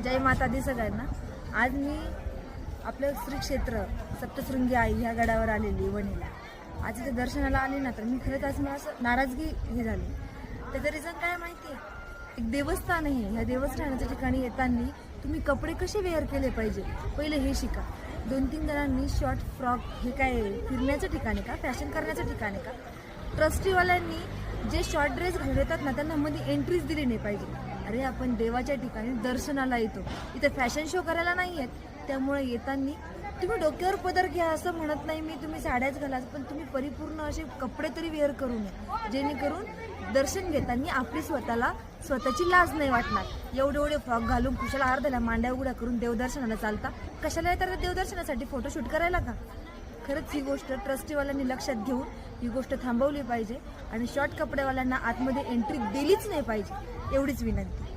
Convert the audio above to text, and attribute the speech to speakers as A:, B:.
A: जय माता दी सगळ्यांना। आज मी आपलं श्री क्षेत्र सप्तशृंगी आई ह्या गडावर आलेली वणीला। आज इथे दर्शनाला आले ना तर मी खरंच आज मला असं नाराजगी हे झाली। त्याचं रिझन काय माहिती आहे? एक देवस्थान आहे, ह्या देवस्थानाच्या ठिकाणी येताना तुम्ही कपडे कसे वेअर केले पाहिजे पहिले हे शिका। 2-3 जणांनी शॉर्ट फ्रॉक हे काय फिरण्याचं ठिकाण आहे का, फॅशन करण्याचं ठिकाण आहे का? ट्रस्टीवाल्यांनी जे शॉर्ट ड्रेस घालून येतात ना त्यांना मध्ये एंट्रीज दिली नाही पाहिजे। अरे आपण देवाच्या ठिकाणी दर्शनाला येतो, इथे फॅशन शो करायला नाही आहेत। त्यामुळे येताना तुम्ही डोक्यावर पदर घ्या असं म्हणत नाही मी, तुम्ही साड्याच घाला, पण तुम्ही परिपूर्ण असे कपडे तरी वेअर करू नये जेणेकरून दर्शन घेताना आपली स्वतःची लाज नाही वाटणार। एवढे फ्रॉक घालून कुशाला अर्ध्याला मांड्या उघड्या करून देवदर्शनाला चालता, कशाला येतात देवदर्शनासाठी फोटोशूट करायला का? खरंच ही गोष्ट ट्रस्टीवाल्यांनी लक्षात घेऊन ही गोष्ट थांबवली पाहिजे आणि शॉर्ट कपडेवाल्यांना आतमध्ये एंट्री दिलीच नाही पाहिजे, एवढीच विनंती।